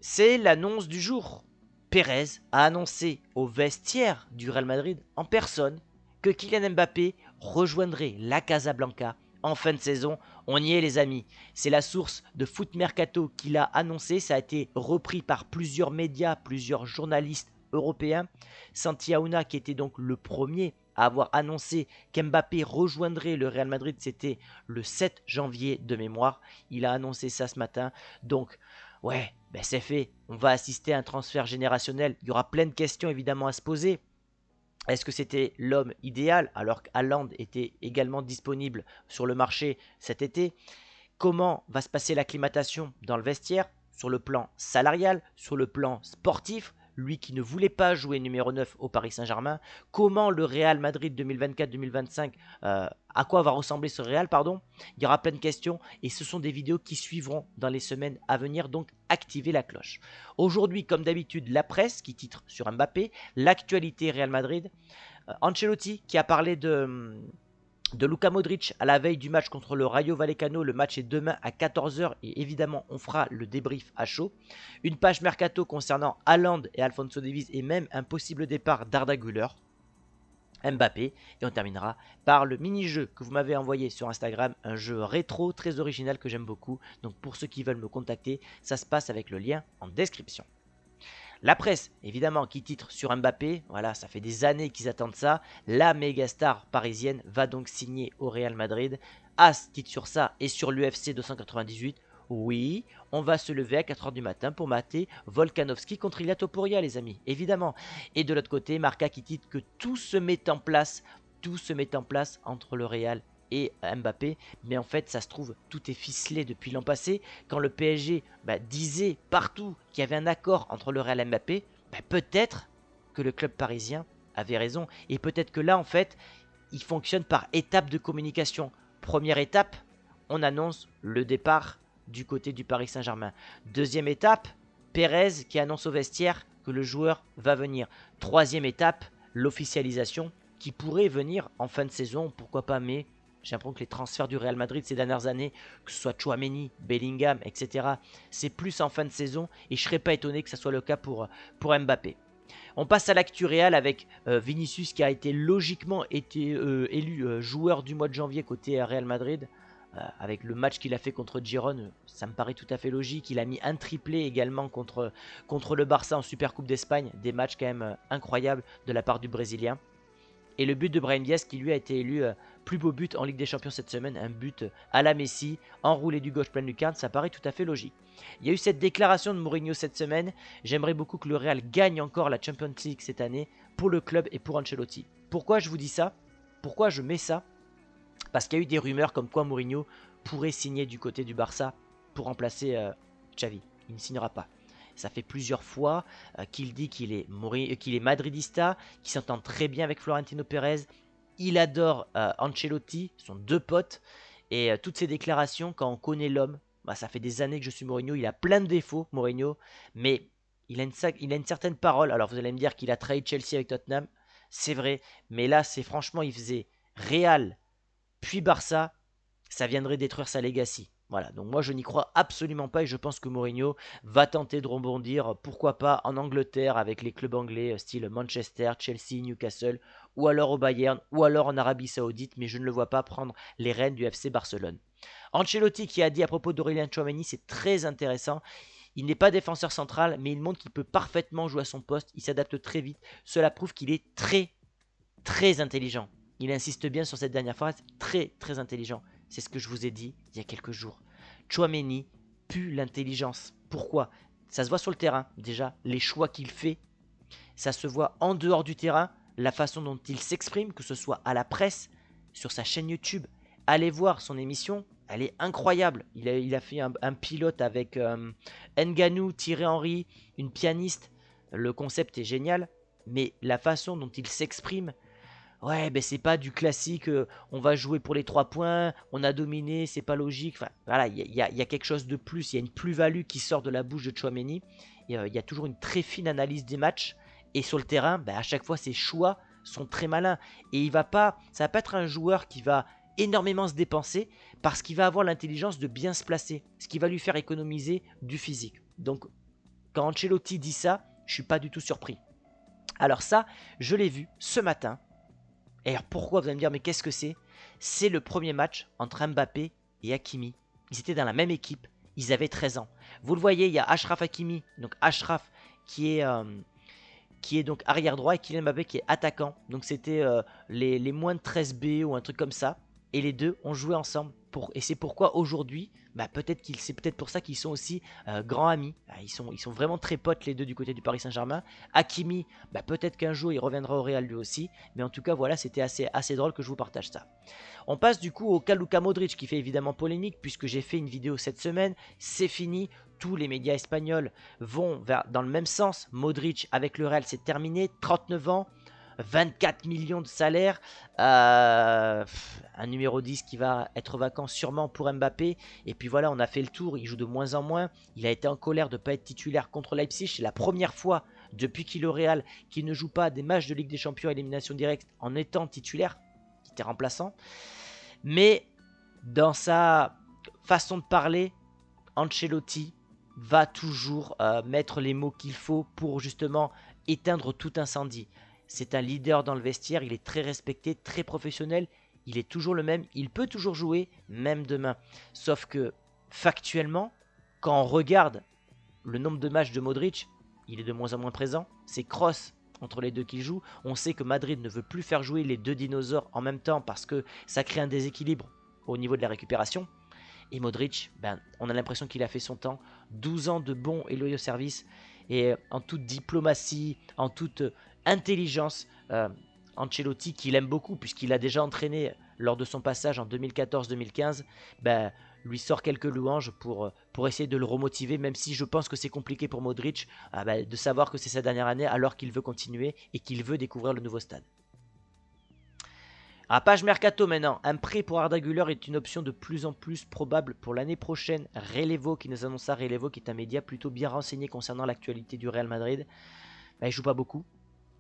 C'est l'annonce du jour. Pérez a annoncé au vestiaire du Real Madrid en personne que Kylian Mbappé rejoindrait la Casablanca en fin de saison. On y est les amis. C'est la source de Foot Mercato qui l'a annoncé. Ça a été repris par plusieurs médias, plusieurs journalistes européens. Santi Aouna, qui était donc le premier à avoir annoncé qu'Mbappé rejoindrait le Real Madrid, c'était le 7 janvier de mémoire. Il a annoncé ça ce matin. Donc, ouais, ben c'est fait. On va assister à un transfert générationnel. Il y aura plein de questions évidemment à se poser. Est-ce que c'était l'homme idéal alors qu'Haaland était également disponible sur le marché cet été? Comment va se passer l'acclimatation dans le vestiaire, sur le plan salarial, sur le plan sportif, lui qui ne voulait pas jouer numéro 9 au Paris Saint-Germain? Comment le Real Madrid 2024-2025, à quoi va ressembler ce Real, pardon? Il y aura plein de questions et ce sont des vidéos qui suivront dans les semaines à venir, donc activez la cloche. Aujourd'hui, comme d'habitude, la presse qui titre sur Mbappé, l'actualité Real Madrid, Ancelotti qui a parlé de Luka Modric à la veille du match contre le Rayo Vallecano. Le match est demain à 14h et évidemment on fera le débrief à chaud. Une page mercato concernant Haaland et Alphonso Davies et même un possible départ d'Arda Güler, Mbappé, et on terminera par le mini-jeu que vous m'avez envoyé sur Instagram, un jeu rétro très original que j'aime beaucoup. Donc pour ceux qui veulent me contacter, ça se passe avec le lien en description. La presse, évidemment, qui titre sur Mbappé, voilà, ça fait des années qu'ils attendent ça. La méga star parisienne va donc signer au Real Madrid. As titre sur ça et sur l'UFC 298. Oui, on va se lever à 4h du matin pour mater Volkanovski contre Ilia Topuria, les amis, évidemment. Et de l'autre côté, Marca qui titre que tout se met en place, entre le Real et Mbappé, mais en fait ça se trouve tout est ficelé depuis l'an passé. Quand le PSG disait partout qu'il y avait un accord entre le Real et Mbappé, peut-être que le club parisien avait raison, et peut-être que là en fait il fonctionne par étapes de communication. Première étape, on annonce le départ du côté du Paris Saint-Germain. Deuxième étape, Pérez qui annonce au vestiaire que le joueur va venir. Troisième étape, l'officialisation qui pourrait venir en fin de saison, pourquoi pas, mais j'ai l'impression que les transferts du Real Madrid ces dernières années, que ce soit Chouameni, Bellingham, etc., c'est plus en fin de saison et je ne serais pas étonné que ce soit le cas pour Mbappé. On passe à l'actu Real avec Vinicius qui a été logiquement élu joueur du mois de janvier côté Real Madrid. Avec le match qu'il a fait contre Girone, ça me paraît tout à fait logique. Il a mis un triplé également contre le Barça en Supercoupe d'Espagne. Des matchs quand même incroyables de la part du Brésilien. Et le but de Brahim Diaz qui lui a été élu plus beau but en Ligue des Champions cette semaine, un but à la Messi, enroulé du gauche plein lucarne, ça paraît tout à fait logique. Il y a eu cette déclaration de Mourinho cette semaine, j'aimerais beaucoup que le Real gagne encore la Champions League cette année pour le club et pour Ancelotti. Pourquoi je vous dis ça? Pourquoi je mets ça? Parce qu'il y a eu des rumeurs comme quoi Mourinho pourrait signer du côté du Barça pour remplacer Xavi. Il ne signera pas. Ça fait plusieurs fois qu'il dit qu'il est madridista, qu'il s'entend très bien avec Florentino Pérez. Il adore Ancelotti, sont deux potes. Et toutes ces déclarations, quand on connaît l'homme, ça fait des années que je suis Mourinho, il a plein de défauts, Mourinho, mais il a une certaine parole. Alors vous allez me dire qu'il a trahi Chelsea avec Tottenham, c'est vrai, mais là, c'est franchement, il faisait Real, puis Barça, ça viendrait détruire sa legacy. Voilà, donc moi je n'y crois absolument pas et je pense que Mourinho va tenter de rebondir, pourquoi pas en Angleterre avec les clubs anglais style Manchester, Chelsea, Newcastle, ou alors au Bayern, ou alors en Arabie Saoudite, mais je ne le vois pas prendre les rênes du FC Barcelone. Ancelotti qui a dit à propos d'Aurélien Tchouameni, c'est très intéressant. Il n'est pas défenseur central, mais il montre qu'il peut parfaitement jouer à son poste, il s'adapte très vite. Cela prouve qu'il est très, très intelligent. Il insiste bien sur cette dernière phrase, très, très intelligent. C'est ce que je vous ai dit il y a quelques jours. Chouameni pue l'intelligence. Pourquoi? Ça se voit sur le terrain, déjà, les choix qu'il fait. Ça se voit en dehors du terrain, la façon dont il s'exprime, que ce soit à la presse, sur sa chaîne YouTube. Allez voir son émission, elle est incroyable. Il a fait un pilote avec Nganou, Thierry Henry, une pianiste. Le concept est génial, mais la façon dont il s'exprime, ouais, ben c'est pas du classique, on va jouer pour les 3 points, on a dominé, c'est pas logique. Enfin, voilà, il y a quelque chose de plus, il y a une plus-value qui sort de la bouche de Chouameni. Il y a toujours une très fine analyse des matchs. Et sur le terrain, à chaque fois, ses choix sont très malins. Et ça va pas être un joueur qui va énormément se dépenser parce qu'il va avoir l'intelligence de bien se placer, ce qui va lui faire économiser du physique. Donc, quand Ancelotti dit ça, je suis pas du tout surpris. Alors ça, je l'ai vu ce matin. Et alors pourquoi, vous allez me dire, mais qu'est-ce que c'est? C'est le premier match entre Mbappé et Hakimi. Ils étaient dans la même équipe, ils avaient 13 ans. Vous le voyez, il y a Achraf Hakimi, donc Achraf qui est donc arrière droit, et Kylian Mbappé qui est attaquant. Donc c'était les moins de 13 B ou un truc comme ça. Et les deux ont joué ensemble. Et c'est pourquoi aujourd'hui, c'est peut-être pour ça qu'ils sont aussi grands amis. Ils sont vraiment très potes les deux du côté du Paris Saint-Germain. Hakimi, peut-être qu'un jour il reviendra au Real lui aussi. Mais en tout cas, voilà, c'était assez drôle que je vous partage ça. On passe du coup au cas Luka Modric qui fait évidemment polémique puisque j'ai fait une vidéo cette semaine. C'est fini. Tous les médias espagnols vont dans le même sens. Modric avec le Real, c'est terminé. 39 ans. 24 millions de salaire, un numéro 10 qui va être vacant sûrement pour Mbappé, et puis voilà, on a fait le tour, il joue de moins en moins, il a été en colère de ne pas être titulaire contre Leipzig, c'est la première fois depuis qu'il est au Real qu'il ne joue pas des matchs de Ligue des Champions à élimination directe en étant titulaire, il était remplaçant, mais dans sa façon de parler, Ancelotti va toujours mettre les mots qu'il faut pour justement éteindre tout incendie. C'est un leader dans le vestiaire, il est très respecté, très professionnel, il est toujours le même, il peut toujours jouer, même demain. Sauf que, factuellement, quand on regarde le nombre de matchs de Modric, il est de moins en moins présent, c'est cross entre les deux qui jouent. On sait que Madrid ne veut plus faire jouer les deux dinosaures en même temps parce que ça crée un déséquilibre au niveau de la récupération. Et Modric, on a l'impression qu'il a fait son temps, 12 ans de bons et loyaux services, et en toute diplomatie, en toute intelligence, Ancelotti, qu'il aime beaucoup, puisqu'il a déjà entraîné lors de son passage en 2014-2015, lui sort quelques louanges pour essayer de le remotiver, même si je pense que c'est compliqué pour Modric de savoir que c'est sa dernière année alors qu'il veut continuer et qu'il veut découvrir le nouveau stade. À page mercato maintenant, un prêt pour Arda Güler est une option de plus en plus probable pour l'année prochaine. Relevo qui nous annonce ça, Relevo qui est un média plutôt bien renseigné concernant l'actualité du Real Madrid. Il joue pas beaucoup,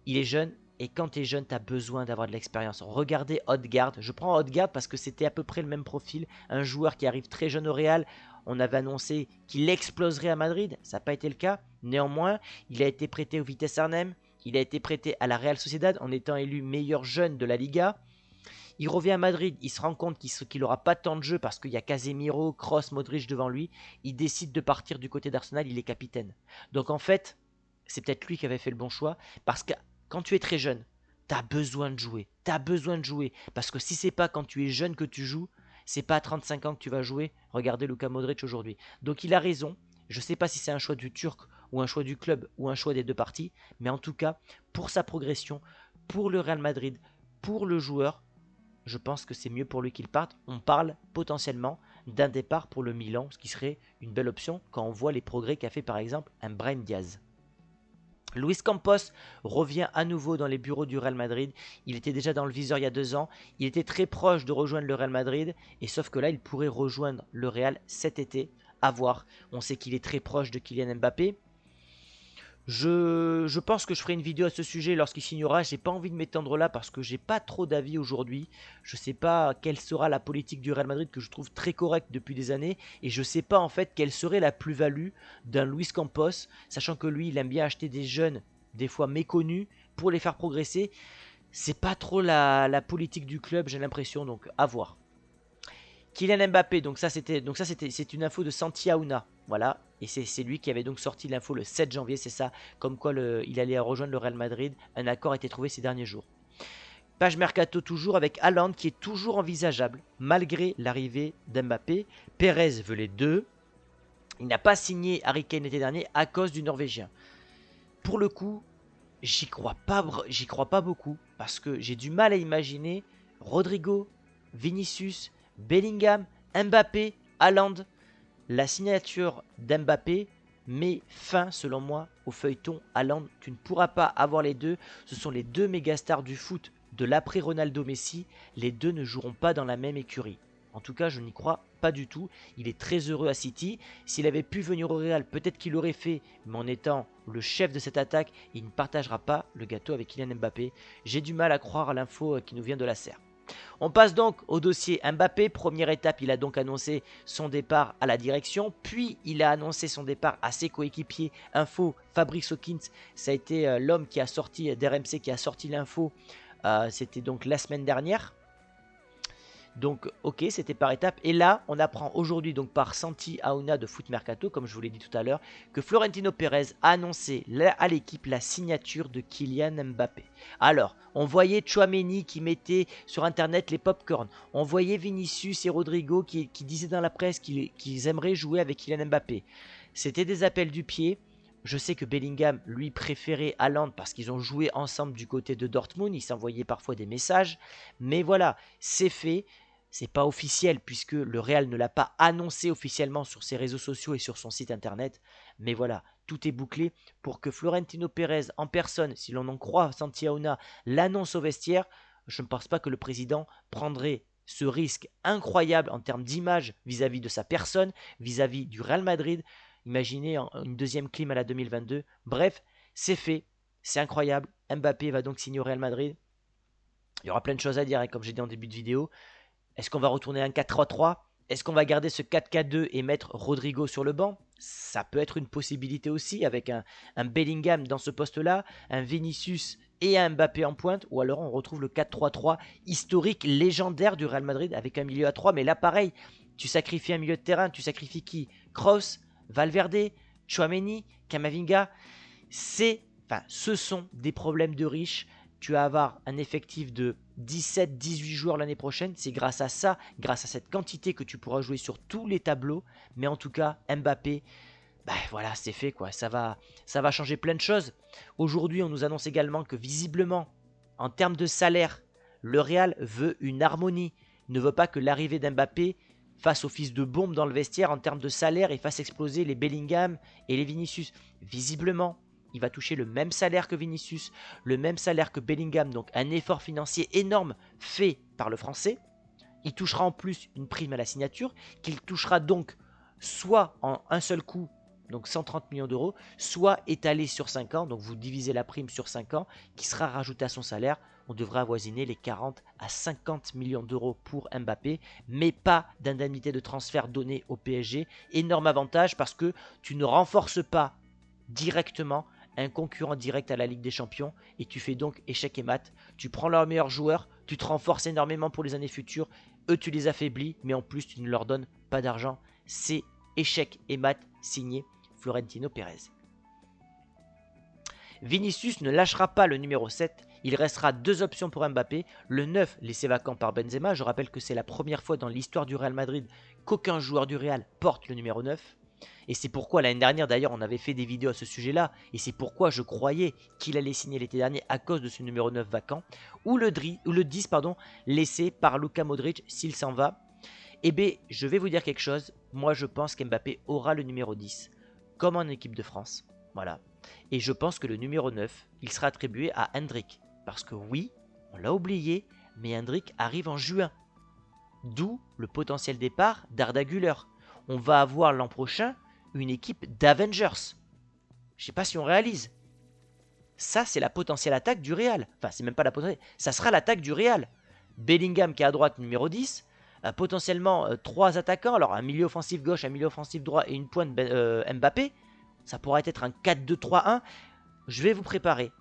il est jeune, et quand tu es jeune, tu as besoin d'avoir de l'expérience. Regardez Odegaard, je prends Odegaard parce que c'était à peu près le même profil, un joueur qui arrive très jeune au Real. On avait annoncé qu'il exploserait à Madrid, ça n'a pas été le cas. Néanmoins, il a été prêté au Vitesse Arnhem, il a été prêté à la Real Sociedad en étant élu meilleur jeune de la Liga. Il revient à Madrid, il se rend compte qu'il n'aura pas tant de jeu parce qu'il y a Casemiro, Kroos, Modric devant lui. Il décide de partir du côté d'Arsenal, il est capitaine. Donc en fait, c'est peut-être lui qui avait fait le bon choix parce que quand tu es très jeune, tu as besoin de jouer. Tu as besoin de jouer parce que si c'est pas quand tu es jeune que tu joues, c'est pas à 35 ans que tu vas jouer. Regardez Luka Modric aujourd'hui. Donc il a raison. Je ne sais pas si c'est un choix du Turc ou un choix du club ou un choix des deux parties, mais en tout cas, pour sa progression, pour le Real Madrid, pour le joueur, je pense que c'est mieux pour lui qu'il parte. On parle potentiellement d'un départ pour le Milan, ce qui serait une belle option quand on voit les progrès qu'a fait par exemple un Brahim Diaz. Luis Campos revient à nouveau dans les bureaux du Real Madrid. Il était déjà dans le viseur il y a 2 ans. Il était très proche de rejoindre le Real Madrid. Et sauf que là, il pourrait rejoindre le Real cet été. À voir. On sait qu'il est très proche de Kylian Mbappé. Je pense que je ferai une vidéo à ce sujet lorsqu'il signera. J'ai pas envie de m'étendre là parce que j'ai pas trop d'avis aujourd'hui. Je sais pas quelle sera la politique du Real Madrid que je trouve très correcte depuis des années. Et je sais pas en fait quelle serait la plus-value d'un Luis Campos. Sachant que lui, il aime bien acheter des jeunes, des fois méconnus, pour les faire progresser. C'est pas trop la politique du club, j'ai l'impression, donc à voir. Kylian Mbappé, c'est une info de Santi Aouna, voilà, et c'est lui qui avait donc sorti l'info le 7 janvier, c'est ça, comme quoi il allait rejoindre le Real Madrid, un accord a été trouvé ces derniers jours. Page mercato toujours avec Haaland qui est toujours envisageable, malgré l'arrivée d'Mbappé. Perez veut les deux, il n'a pas signé Harry Kane l'été dernier à cause du Norvégien. Pour le coup, j'y crois pas beaucoup, parce que j'ai du mal à imaginer Rodrigo, Vinicius, Bellingham, Mbappé, Haaland. La signature d'Mbappé met fin, selon moi, au feuilleton Haaland. Tu ne pourras pas avoir les deux. Ce sont les deux mégastars du foot de l'après Ronaldo Messi. Les deux ne joueront pas dans la même écurie. En tout cas, je n'y crois pas du tout. Il est très heureux à City. S'il avait pu venir au Real, peut-être qu'il l'aurait fait. Mais en étant le chef de cette attaque, il ne partagera pas le gâteau avec Kylian Mbappé. J'ai du mal à croire à l'info qui nous vient de la serre. On passe donc au dossier Mbappé. Première étape, il a donc annoncé son départ à la direction, puis il a annoncé son départ à ses coéquipiers. Info, Fabrice Hawkins, ça a été l'homme qui a sorti, d'RMC qui a sorti l'info, c'était donc la semaine dernière. Donc ok, c'était par étapes. Et là, on apprend aujourd'hui donc par Santi Aouna de Foot Mercato, comme je vous l'ai dit tout à l'heure, que Florentino Pérez a annoncé à l'équipe la signature de Kylian Mbappé. Alors, on voyait Tchouaméni qui mettait sur internet les popcorn. On voyait Vinicius et Rodrigo qui disaient dans la presse qu'ils aimeraient jouer avec Kylian Mbappé. C'était des appels du pied. Je sais que Bellingham, lui, préférait Haaland parce qu'ils ont joué ensemble du côté de Dortmund. Ils s'envoyaient parfois des messages. Mais voilà, c'est fait. C'est pas officiel puisque le Real ne l'a pas annoncé officiellement sur ses réseaux sociaux et sur son site internet. Mais voilà, tout est bouclé pour que Florentino Pérez en personne, si l'on en croit Santiago, l'annonce au vestiaire. Je ne pense pas que le président prendrait ce risque incroyable en termes d'image vis-à-vis de sa personne, vis-à-vis du Real Madrid. Imaginez une deuxième clim à la 2022. Bref, c'est fait, c'est incroyable. Mbappé va donc signer au Real Madrid. Il y aura plein de choses à dire, comme j'ai dit en début de vidéo. Est-ce qu'on va retourner à un 4-3-3? Est-ce qu'on va garder ce 4-4-2 et mettre Rodrigo sur le banc? Ça peut être une possibilité aussi avec un Bellingham dans ce poste-là, un Vinicius et un Mbappé en pointe. Ou alors on retrouve le 4-3-3 historique, légendaire du Real Madrid avec un milieu à 3. Mais là pareil, tu sacrifies un milieu de terrain, tu sacrifies qui? Kroos, Valverde, Tchouaméni, Camavinga. Ce sont des problèmes de riches. Tu vas avoir un effectif de 17-18 joueurs l'année prochaine. C'est grâce à ça, grâce à cette quantité que tu pourras jouer sur tous les tableaux. Mais en tout cas, Mbappé, voilà, c'est fait quoi. Ça va changer plein de choses. Aujourd'hui, on nous annonce également que visiblement, en termes de salaire, le Real veut une harmonie. Ne veut pas que l'arrivée d'Mbappé fasse office de bombe dans le vestiaire en termes de salaire et fasse exploser les Bellingham et les Vinicius. Visiblement, il va toucher le même salaire que Vinicius, le même salaire que Bellingham, donc un effort financier énorme fait par le Français. Il touchera en plus une prime à la signature, qu'il touchera donc soit en un seul coup, donc 130 millions d'euros, soit étalé sur 5 ans, donc vous divisez la prime sur 5 ans, qui sera rajoutée à son salaire. On devrait avoisiner les 40 à 50 millions d'euros pour Mbappé, mais pas d'indemnité de transfert donnée au PSG. Énorme avantage parce que tu ne renforces pas directement un concurrent direct à la Ligue des Champions et tu fais donc échec et mat. Tu prends leurs meilleurs joueurs, tu te renforces énormément pour les années futures, eux tu les affaiblis, mais en plus tu ne leur donnes pas d'argent. C'est échec et mat signé Florentino Pérez. Vinicius ne lâchera pas le numéro 7. Il restera deux options pour Mbappé. Le 9 laissé vacant par Benzema. Je rappelle que c'est la première fois dans l'histoire du Real Madrid qu'aucun joueur du Real porte le numéro 9. Et c'est pourquoi l'année dernière d'ailleurs on avait fait des vidéos à ce sujet-là. Et c'est pourquoi je croyais qu'il allait signer l'été dernier à cause de ce numéro 9 vacant. Ou le 10 laissé par Luka Modric s'il s'en va. Eh bien je vais vous dire quelque chose. Moi je pense qu'Mbappé aura le numéro 10. Comme en équipe de France. Voilà. Et je pense que le numéro 9, il sera attribué à Hendrik. Parce que oui, on l'a oublié, mais Hendrik arrive en juin. D'où le potentiel départ d'Arda Güler. On va avoir l'an prochain une équipe d'Avengers. Je ne sais pas si on réalise. Ça, c'est la potentielle attaque du Real. Enfin, c'est même pas la potentielle. Ça sera l'attaque du Real. Bellingham qui est à droite, numéro 10. Potentiellement 3 attaquants. Alors, un milieu offensif gauche, un milieu offensif droit et une pointe Mbappé. Ça pourrait être un 4-2-3-1. Je vais vous préparer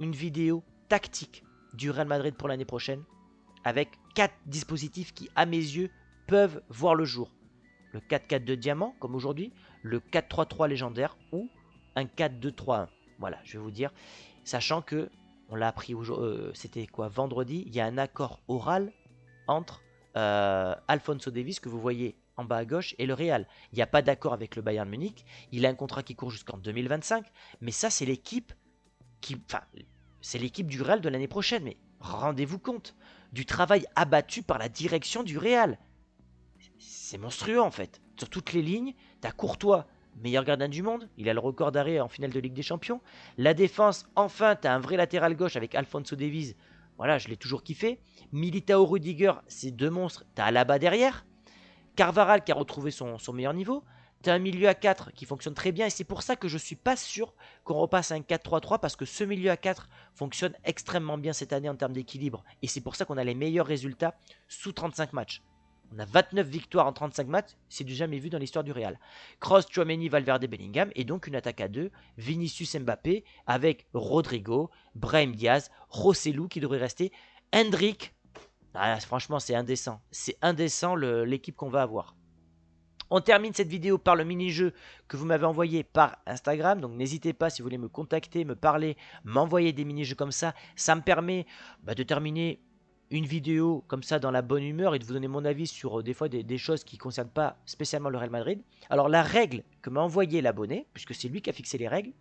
une vidéo tactique du Real Madrid pour l'année prochaine avec 4 dispositifs qui, à mes yeux, peuvent voir le jour. Le 4-4-2 diamant, comme aujourd'hui, le 4-3-3 légendaire ou un 4-2-3-1. Voilà, je vais vous dire. Sachant que, on l'a appris c'était quoi, vendredi, il y a un accord oral entre Alphonso Davies, que vous voyez en bas à gauche, et le Real. Il n'y a pas d'accord avec le Bayern Munich. Il a un contrat qui court jusqu'en 2025. Mais ça, c'est l'équipe c'est l'équipe du Real de l'année prochaine. Mais rendez-vous compte du travail abattu par la direction du Real. C'est monstrueux en fait. Sur toutes les lignes, t'as Courtois, meilleur gardien du monde. Il a le record d'arrêt en finale de Ligue des Champions. La défense, enfin, t'as un vrai latéral gauche avec Alphonso Davies. Voilà, je l'ai toujours kiffé. Militao, Rudiger, c'est deux monstres. T'as Alaba derrière. Carvajal qui a retrouvé son meilleur niveau. Tu as un milieu à 4 qui fonctionne très bien et c'est pour ça que je ne suis pas sûr qu'on repasse à un 4-3-3 parce que ce milieu à 4 fonctionne extrêmement bien cette année en termes d'équilibre. Et c'est pour ça qu'on a les meilleurs résultats sous 35 matchs. On a 29 victoires en 35 matchs, c'est du jamais vu dans l'histoire du Real. Kroos, Tchouaméni, Valverde, Bellingham et donc une attaque à 2, Vinicius, Mbappé avec Rodrigo, Brahim Diaz, Rossellou qui devrait rester, Hendrik. Ah, franchement, c'est indécent. C'est indécent l'équipe qu'on va avoir. On termine cette vidéo par le mini-jeu que vous m'avez envoyé par Instagram. Donc n'hésitez pas si vous voulez me contacter, me parler, m'envoyer des mini-jeux comme ça. Ça me permet de terminer une vidéo comme ça dans la bonne humeur et de vous donner mon avis sur des fois des choses qui ne concernent pas spécialement le Real Madrid. Alors la règle que m'a envoyé l'abonné, puisque c'est lui qui a fixé les règles,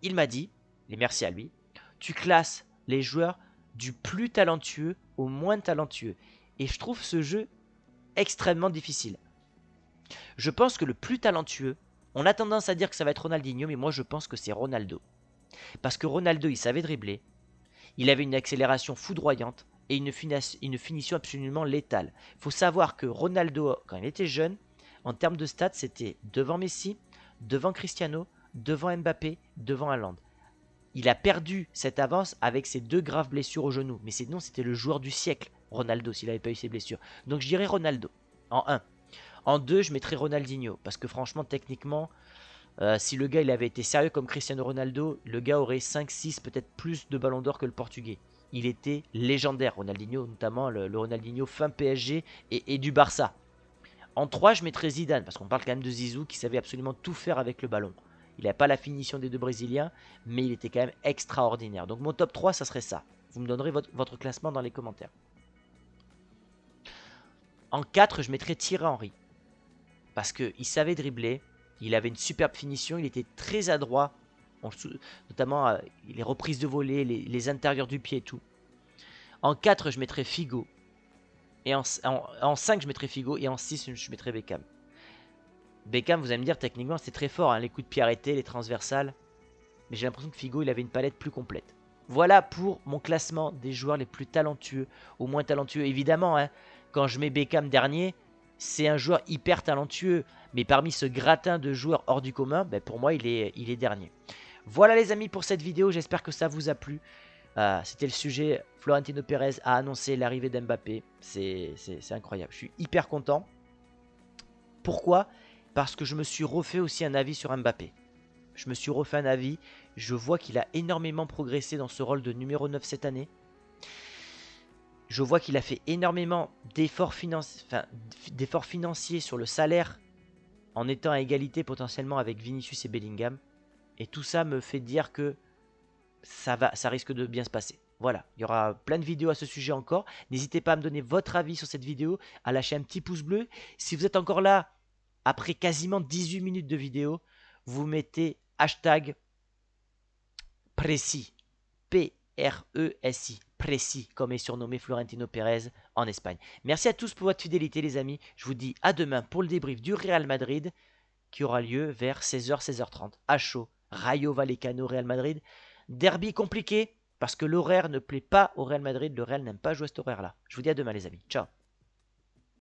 il m'a dit, et merci à lui, tu classes les joueurs du plus talentueux au moins talentueux. Et je trouve ce jeu extrêmement difficile. Je pense que le plus talentueux, on a tendance à dire que ça va être Ronaldinho, mais moi je pense que c'est Ronaldo. Parce que Ronaldo, il savait dribbler, il avait une accélération foudroyante et une finition absolument létale. Il faut savoir que Ronaldo, quand il était jeune, en termes de stats, c'était devant Messi, devant Cristiano, devant Mbappé, devant Haaland. Il a perdu cette avance avec ses 2 graves blessures au genou. Mais sinon, c'était le joueur du siècle, Ronaldo, s'il n'avait pas eu ses blessures. Donc je dirais Ronaldo, en 1. En 2, je mettrais Ronaldinho. Parce que franchement, techniquement, si le gars il avait été sérieux comme Cristiano Ronaldo, le gars aurait 5, 6, peut-être plus de ballons d'or que le Portugais. Il était légendaire, Ronaldinho, notamment le Ronaldinho fin PSG et du Barça. En 3, je mettrais Zidane, parce qu'on parle quand même de Zizou qui savait absolument tout faire avec le ballon. Il n'a pas la finition des 2 Brésiliens, mais il était quand même extraordinaire. Donc mon top 3, ça serait ça. Vous me donnerez votre classement dans les commentaires. En 4, je mettrais Thierry Henry. Parce qu'il savait dribbler, il avait une superbe finition, il était très adroit, notamment les reprises de volée, les intérieurs du pied et tout. En 4, je mettrais Figo. Et en 5, je mettrais Figo. Et en 6, je mettrais Beckham. Beckham, vous allez me dire, techniquement, c'est très fort, hein, les coups de pied arrêtés, les transversales. Mais j'ai l'impression que Figo, il avait une palette plus complète. Voilà pour mon classement des joueurs les plus talentueux, au moins talentueux. Évidemment, hein, quand je mets Beckham dernier, c'est un joueur hyper talentueux. Mais parmi ce gratin de joueurs hors du commun, pour moi, il est dernier. Voilà les amis pour cette vidéo, j'espère que ça vous a plu. C'était le sujet, Florentino Pérez a annoncé l'arrivée d'Mbappé. C'est incroyable, je suis hyper content. Pourquoi? Parce que je me suis refait aussi un avis sur Mbappé. Je me suis refait un avis, je vois qu'il a énormément progressé dans ce rôle de numéro 9 cette année. Je vois qu'il a fait énormément d'efforts financiers sur le salaire en étant à égalité potentiellement avec Vinicius et Bellingham. Et tout ça me fait dire que ça risque de bien se passer. Voilà, il y aura plein de vidéos à ce sujet encore. N'hésitez pas à me donner votre avis sur cette vidéo, à lâcher un petit pouce bleu. Si vous êtes encore là, après quasiment 18 minutes de vidéo, vous mettez hashtag précis. P-R-E-S-I. Précis, comme est surnommé Florentino Pérez en Espagne. Merci à tous pour votre fidélité les amis. Je vous dis à demain pour le débrief du Real Madrid qui aura lieu vers 16h, 16h30 à chaud. Rayo Vallecano, Real Madrid. Derby compliqué parce que l'horaire ne plaît pas au Real Madrid. Le Real n'aime pas jouer cet horaire-là. Je vous dis à demain les amis. Ciao.